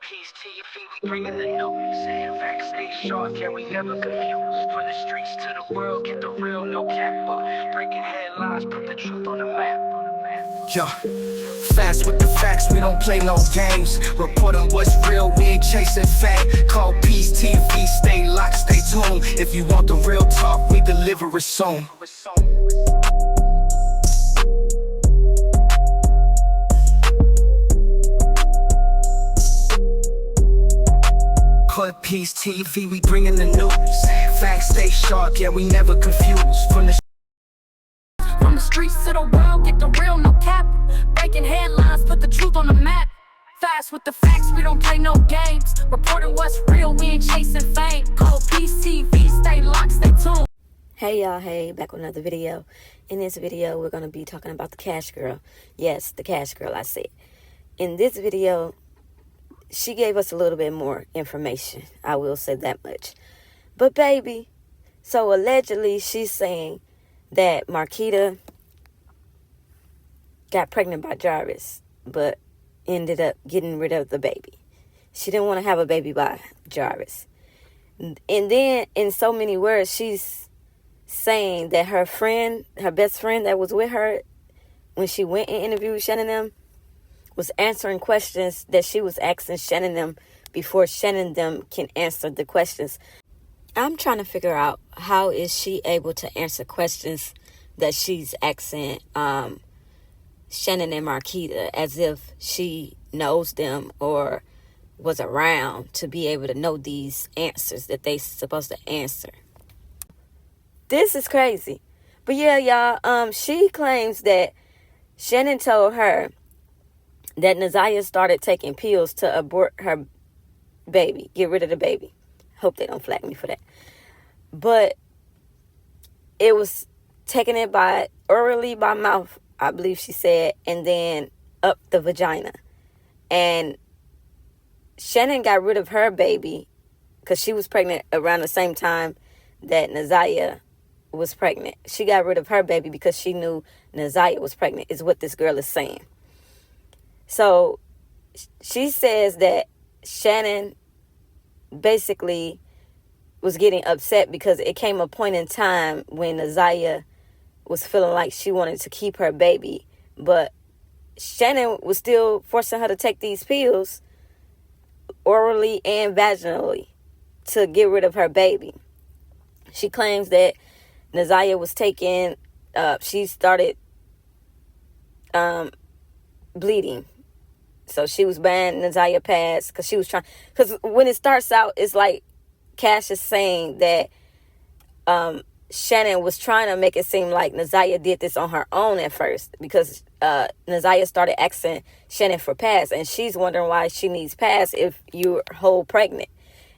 Peace to your feet, we bringing the news. Facts stay sharp, yeah, we never confused. From the streets to the world, get the real, no cap. Breaking headlines, put the truth on the map. Yo, fast with the facts, we don't play no games. Reporting what's real, we ain't chasing fame. Call Peace TV, stay locked, stay tuned. If you want the real talk, we deliver it soon. Call Peace TV, we bringing the news. Facts stay sharp, yeah, we never confused. From the streets to the world, get the real, no cap. Breaking headlines, put the truth on the map. Fast with the facts, we don't play no games. Reporting what's real, we ain't chasing fame. Call Peace TV, stay locked, stay tuned. Hey y'all, hey, back with another video. In this video, we're going to be talking about the Cash Girl. Yes, the Cash Girl, I said. In this video, she gave us a little bit more information. I will say that much. But baby, so allegedly she's saying that Marquita got pregnant by Jarvis, but ended up getting rid of the baby. She didn't want to have a baby by Jarvis. And then, in so many words, she's saying that her friend, her best friend that was with her when she went and interviewed Shannon them, was answering questions that she was asking Shannon them before Shannon them can answer the questions. I'm trying to figure out how is she able to answer questions that she's asking Shannon and Marquita as if she knows them or was around to be able to know these answers that they supposed to answer. This is crazy. But yeah, y'all, she claims that Shannon told her that Naziah started taking pills to abort her baby, get rid of the baby. Hope they don't flag me for that. But it was taking it by orally by mouth, I believe she said, and then up the vagina. And Shannon got rid of her baby because she was pregnant around the same time that Naziah was pregnant. She got rid of her baby because she knew Naziah was pregnant, is what this girl is saying. So she says that Shannon basically was getting upset because it came a point in time when Naziah was feeling like she wanted to keep her baby, but Shannon was still forcing her to take these pills orally and vaginally to get rid of her baby. She claims that Naziah was taking, she started bleeding. So she was buying Naziah pads because she was trying, because when it starts out, it's like Cash is saying that Shannon was trying to make it seem like Naziah did this on her own at first because Naziah started asking Shannon for pads, and she's wondering why she needs pads if you're whole pregnant.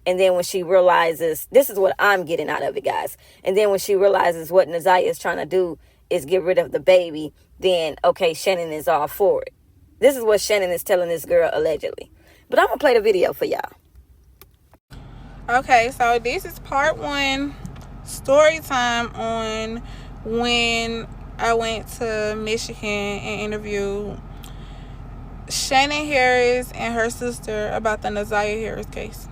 And then when she realizes, this is what I'm getting out of it, guys. And then when she realizes what Naziah is trying to do is get rid of the baby, then, okay, Shannon is all for it. This is what Shannon is telling this girl allegedly. But I'm going to play the video for y'all. Okay, so this is part one, story time on when I went to Michigan and interviewed Shannon Harris and her sister about the Naziah Harris case.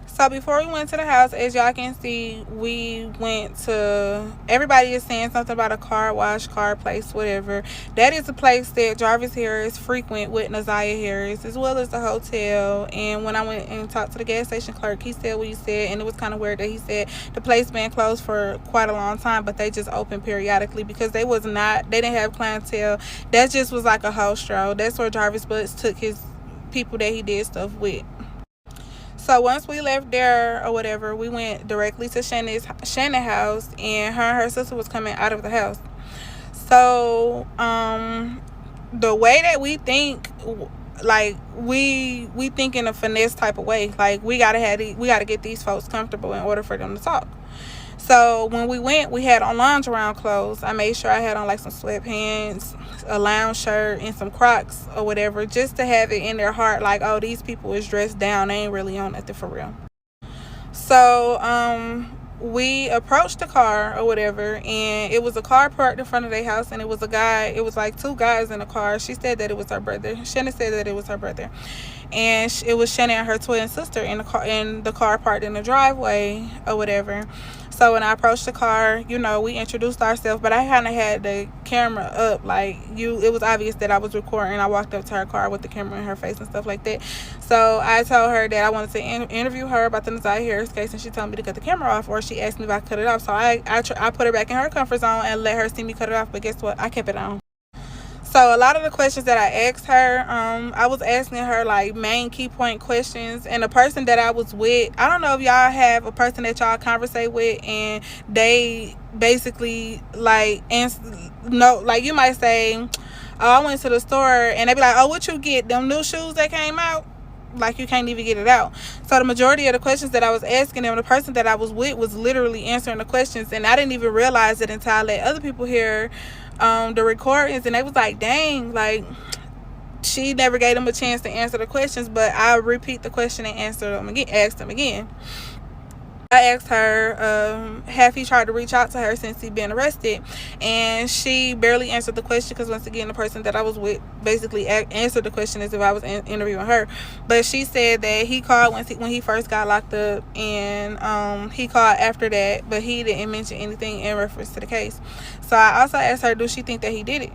So before we went to the house, as y'all can see, we went to, everybody is saying something about a car wash, car place, whatever. That is a place that Jarvis Harris frequent with Naziah Harris, as well as the hotel. And when I went and talked to the gas station clerk, he said what he said, and it was kind of weird that he said the place been closed for quite a long time, but they just opened periodically because they didn't have clientele. That just was like a house stroll. That's where Jarvis Butts took his people that he did stuff with. So once we left there or whatever, we went directly to Shannon's house, and her sister was coming out of the house. So the way that we think, like we think in a finesse type of way, like we gotta get these folks comfortable in order for them to talk. So when we went, we had on lounge around clothes. I made sure I had on like some sweatpants, a lounge shirt, and some Crocs or whatever, just to have it in their heart like, oh, these people is dressed down, they ain't really on nothing for real. So we approached the car or whatever, and it was a car parked in front of their house, and it was a guy. It was like two guys in the car. She said that it was her brother. Shannon said that it was her brother, and it was Shannon and her twin sister in the car parked in the driveway or whatever. So when I approached the car, you know, we introduced ourselves, but I kind of had the camera up, like it was obvious that I was recording. I walked up to her car with the camera in her face and stuff like that. So I told her that I wanted to interview her about the Naziah Harris case, and she told me to cut the camera off, or she asked me if I cut it off. So I put her back in her comfort zone and let her see me cut it off. But guess what? I kept it on. So a lot of the questions that I asked her, I was asking her like main key point questions. And the person that I was with, I don't know if y'all have a person that y'all conversate with and they basically like like you might say, oh, I went to the store, and they be like, oh, what you get? Them new shoes that came out? Like, you can't even get it out. So the majority of the questions that I was asking them, the person that I was with was literally answering the questions, and I didn't even realize it until I let other people hear the recordings, and they was like, dang, like she never gave them a chance to answer the questions. But I repeat the question and asked them again. I asked her, have he tried to reach out to her since he been arrested? And she barely answered the question, because once again, the person that I was with basically answered the question as if I was interviewing her. But she said that he called when he first got locked up, and he called after that, but he didn't mention anything in reference to the case. So I also asked her, do she think that he did it?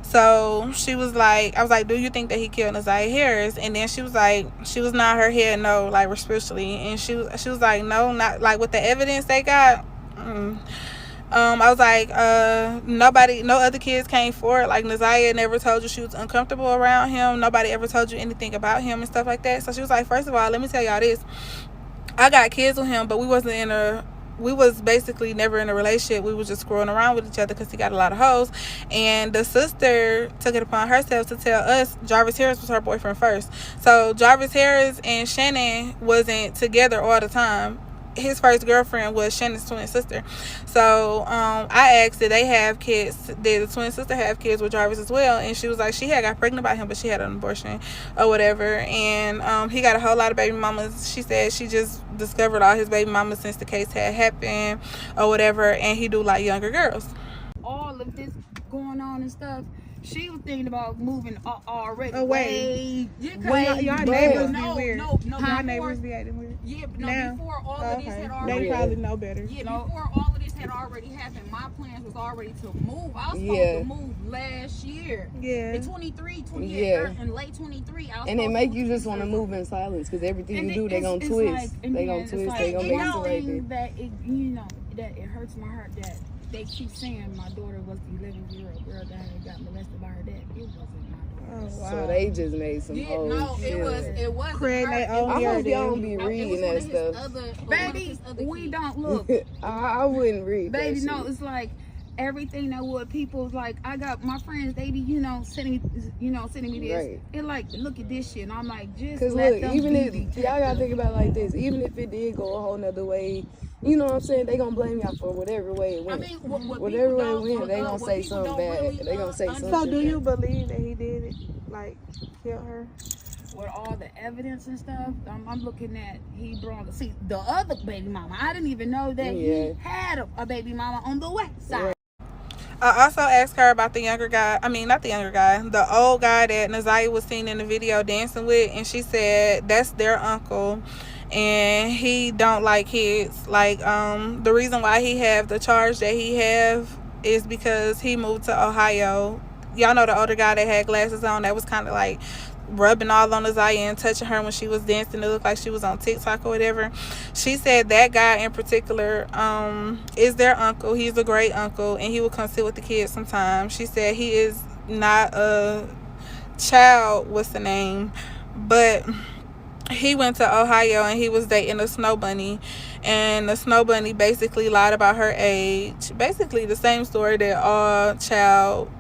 So she was like, I was like, do you think that he killed Naziah Harris? And then she was like, she was nodding her head no, like respectfully. And she was like, no, not like with the evidence they got. I was like, no other kids came forward. Like, Naziah never told you she was uncomfortable around him. Nobody ever told you anything about him and stuff like that. So she was like, first of all, let me tell y'all this. I got kids with him, but we was basically never in a relationship. We was just screwing around with each other because he got a lot of hoes. And the sister took it upon herself to tell us Jarvis Harris was her boyfriend first. So Jarvis Harris and Shannon wasn't together all the time. His first girlfriend was Shannon's twin sister. So I asked, did they have kids? Did the twin sister have kids with Jarvis as well? And she was like, she had got pregnant by him, but she had an abortion or whatever. And he got a whole lot of baby mamas. She said she just discovered all his baby mamas since the case had happened or whatever. And he do like younger girls. All of this going on and stuff, she was thinking about moving already. Away. Yeah, y'all neighbors be weird. No, y'all neighbors be acting weird. Yeah, but no, now, before all of this had already... They probably know better. Yeah, before all of this had already happened, my plans was already to move. I was supposed to move last year. Yeah. In 23, 28, in late 23. And it make you just want to move in silence, because everything you do, they gonna twist. They gonna twist, they gonna make it like that. That it hurts my heart that they keep saying my daughter was the 11-year-old girl that had got molested by her dad. It wasn't my daughter. Oh, wow. So they just made some old shit. It was. I hope y'all don't be reading that stuff. Baby, we don't look. I wouldn't read baby, that no, shit. it's like everything that what people's like. I got my friends, they be, sending me this. Right. And like, look at this shit. And I'm like, just because let look, them even be if y'all gotta think about it like this, even if it did go a whole nother way, you know what I'm saying, they gonna blame y'all for whatever way it went. I mean, whatever way it went, they gonna say something bad. Really, they gonna say something. So do you believe that he did it, like kill her? With all the evidence and stuff, I'm looking at he brought. See, the other baby mama, I didn't even know that he had a baby mama on the west side. I also asked her about the younger guy. I mean, not the younger guy, the old guy that Naziah was seen in the video dancing with, and she said that's their uncle, and he don't like kids. Like, the reason why he have the charge that he have is because he moved to Ohio. Y'all know the older guy that had glasses on that was kind of like rubbing all on Naziah and touching her when she was dancing. It looked like she was on TikTok or whatever. She said that guy in particular is their uncle. He's a great uncle, and he will come sit with the kids sometimes. She said he is not a child, what's the name, but he went to Ohio and he was dating a snow bunny, and the snow bunny basically lied about her age. Basically the same story that all child,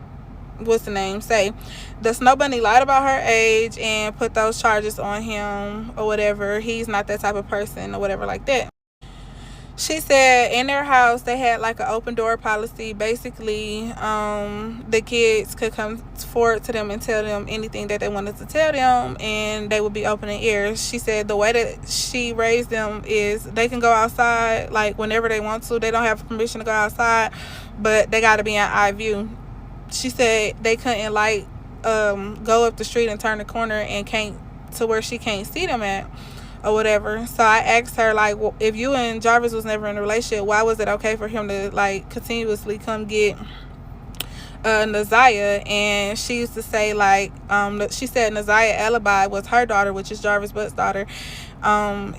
what's the name, say. The snow bunny lied about her age and put those charges on him or whatever. He's not that type of person or whatever like that. She said in their house they had like an open door policy. Basically, the kids could come forward to them and tell them anything that they wanted to tell them, and they would be opening ears. She said the way that she raised them is they can go outside like whenever they want to. They don't have permission to go outside, but they got to be in eye view. She said they couldn't like go up the street and turn the corner and can't to where she can't see them at or whatever. So I asked her, like, well, if you and Jarvis was never in a relationship, why was it okay for him to like continuously come get Naziah? And she used to say like she said Naziah alibi was her daughter, which is Jarvis Butt's daughter.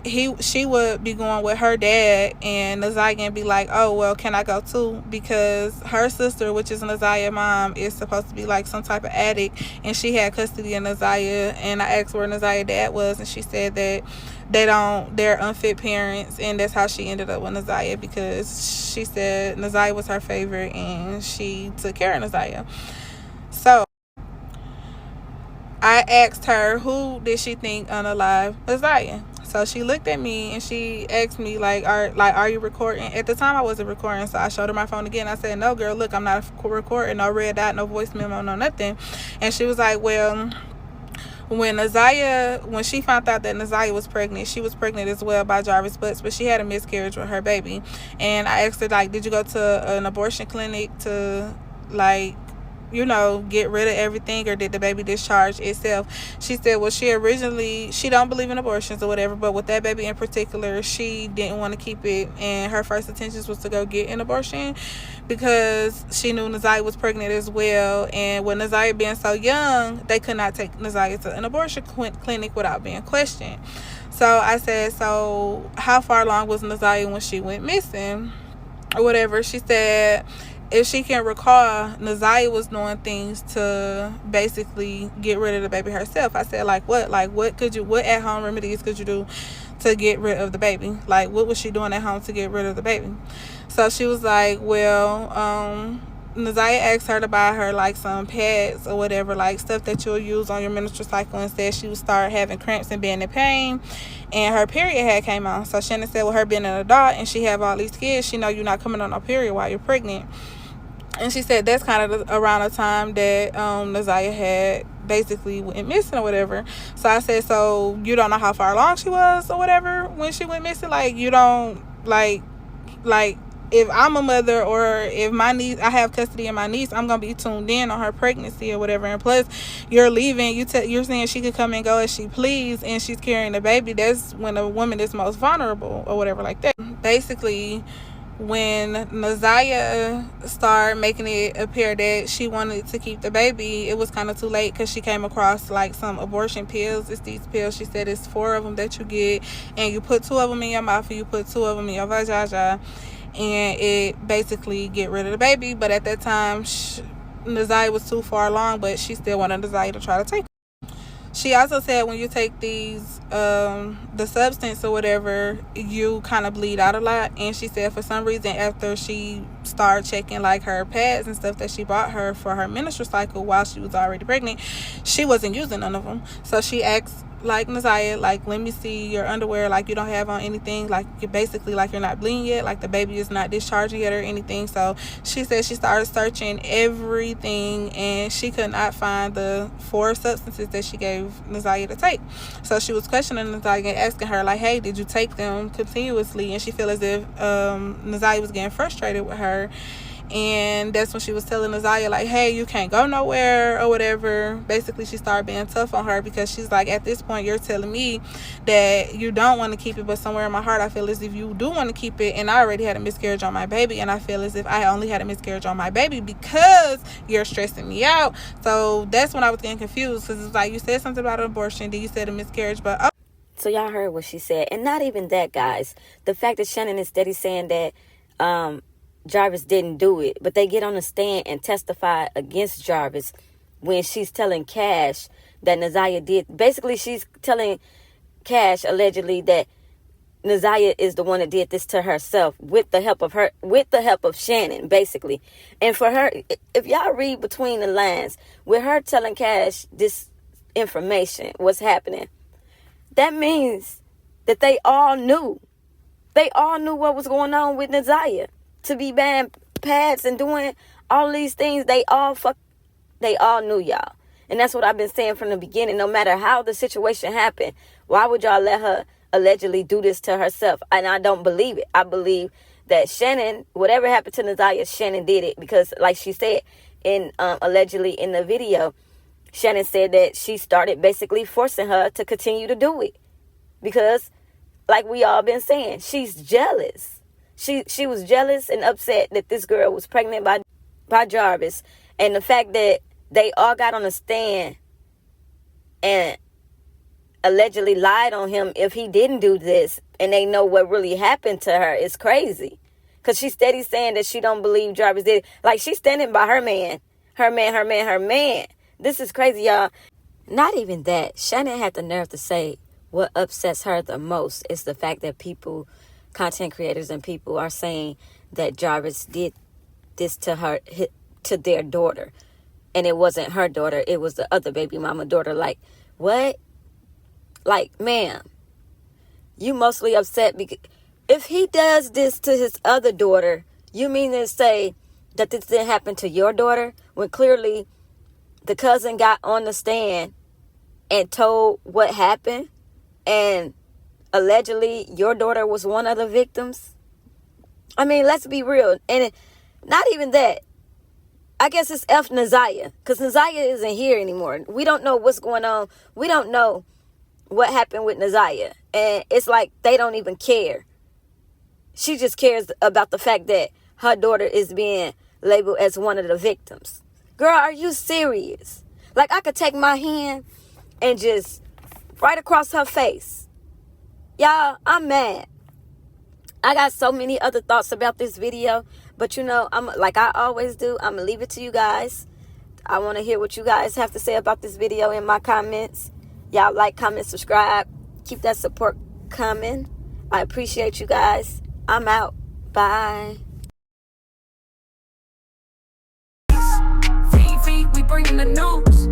She would be going with her dad, and Naziah be like, oh well, can I go too? Because her sister, which is Naziah's mom, is supposed to be like some type of addict, and she had custody of Naziah. And I asked where Naziah's dad was, and she said that they're unfit parents, and that's how she ended up with Naziah, because she said Naziah was her favorite and she took care of Naziah. So I asked her who did she think unalive Naziah. So she looked at me and she asked me like, are you recording? At the time I wasn't recording, so I showed her my phone again. I said, no girl, look, I'm not recording, no red dot, no voice memo, no nothing. And she was like, well, when she found out that Naziah was pregnant, she was pregnant as well by Jarvis Butts, but she had a miscarriage with her baby. And I asked her like, did you go to an abortion clinic to like, you know, get rid of everything, or did the baby discharge itself? She said, well, she don't believe in abortions or whatever, but with that baby in particular, she didn't want to keep it, and her first intentions was to go get an abortion because she knew Naziah was pregnant as well. And with Naziah being so young, they could not take Naziah to an abortion clinic without being questioned. So I said, so how far along was Naziah when she went missing or whatever? She said, if she can recall, Naziah was doing things to basically get rid of the baby herself. I said, like what? Like what at-home remedies could you do to get rid of the baby? Like what was she doing at home to get rid of the baby? So she was like, well, Naziah asked her to buy her like some pads or whatever, like stuff that you'll use on your menstrual cycle, and said she would start having cramps and being in pain, and her period had came on. So Shannon said, with her being an adult and she have all these kids, she know you're not coming on no period while you're pregnant. And she said that's kind of around the time that Naziah had basically went missing or whatever. So I said, so you don't know how far along she was or whatever when she went missing? Like you don't like if I'm a mother, or if my niece, I have custody of my niece, I'm gonna be tuned in on her pregnancy or whatever. And plus, you're leaving. You're saying she could come and go as she please, and she's carrying the baby. That's when a woman is most vulnerable or whatever like that. Basically, when Naziah started making it appear that she wanted to keep the baby, it was kind of too late, because she came across like some abortion pills. It's these pills, she said it's 4 of them that you get, and you put 2 of them in your mouth and you put 2 of them in your vagina, and it basically get rid of the baby. But at that time, Naziah was too far along, but she still wanted Naziah to try to take it. She also said when you take these, the substance or whatever, you kind of bleed out a lot. And she said for some reason, after she started checking like her pads and stuff that she bought her for her menstrual cycle while she was already pregnant, she wasn't using none of them. So she asked like Naziah, like, let me see your underwear, like you don't have on anything, like you're basically like you're not bleeding yet, like the baby is not discharging yet or anything. So she said she started searching everything, and she could not find the 4 substances that she gave Naziah to take. So she was questioning Naziah and asking her like, hey, did you take them continuously? And she felt as if Naziah was getting frustrated with her. And that's when she was telling Naziah like, hey, you can't go nowhere or whatever. Basically, she started being tough on her, because she's like, at this point, you're telling me that you don't want to keep it, but somewhere in my heart I feel as if you do want to keep it, and I already had a miscarriage on my baby, and I feel as if I only had a miscarriage on my baby because you're stressing me out. So that's when I was getting confused, because it's like, you said something about an abortion, then you said a miscarriage, but So y'all heard what she said. And not even that, guys. The fact that Shannon is steady saying that Jarvis didn't do it, but they get on the stand and testify against Jarvis when she's telling Cash that Naziah did. Basically, she's telling Cash allegedly that Naziah is the one that did this to herself with the help of Shannon, basically. And for her, if y'all read between the lines, with her telling Cash this information, what's happening, that means that they all knew. They all knew what was going on with Nazaya. To be buying pads and doing all these things, they all knew, y'all. And that's what I've been saying from the beginning. No matter how the situation happened, why would y'all let her allegedly do this to herself? And I don't believe it. I believe that Shannon, whatever happened to Nazaya, Shannon did it. Because like she said, allegedly in the video, Shannon said that she started basically forcing her to continue to do it. Because, like we all been saying, she's jealous. She was jealous and upset that this girl was pregnant by Jarvis. And the fact that they all got on a stand and allegedly lied on him if he didn't do this, and they know what really happened to her, is crazy. Because she's steady saying that she don't believe Jarvis did it. Like, she's standing by her man. Her man. This is crazy, y'all. Not even that. Shannon had the nerve to say what upsets her the most is the fact that people, content creators and people, are saying that Jarvis did this to her, to their daughter. And it wasn't her daughter. It was the other baby mama daughter. Like, what? Like, ma'am, you mostly upset because if he does this to his other daughter, you mean to say that this didn't happen to your daughter when clearly the cousin got on the stand and told what happened, and allegedly your daughter was one of the victims? I mean, let's be real. And not even that. I guess it's F Nazaya, because Nazaya isn't here anymore. We don't know what's going on. We don't know what happened with Nazaya. And it's like they don't even care. She just cares about the fact that her daughter is being labeled as one of the victims. Girl, are you serious? Like, I could take my hand and just right across her face. Y'all, I'm mad. I got so many other thoughts about this video, but you know, I'm like I always do, I'm gonna leave it to you guys. I want to hear what you guys have to say about this video in my comments. Y'all like, comment, subscribe. Keep that support coming. I appreciate you guys. I'm out. Bye. TV, we bringing the news.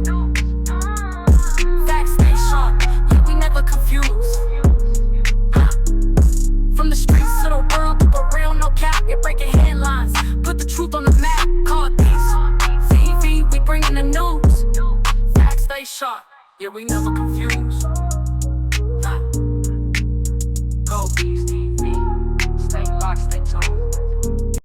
Facts stay sharp, yeah, we never confused. From the streets to the world, keep it real, no cap. You're breaking headlines, put the truth on the map. Call it peace. TV, we bringing the news. Facts stay sharp, yeah, we never confused.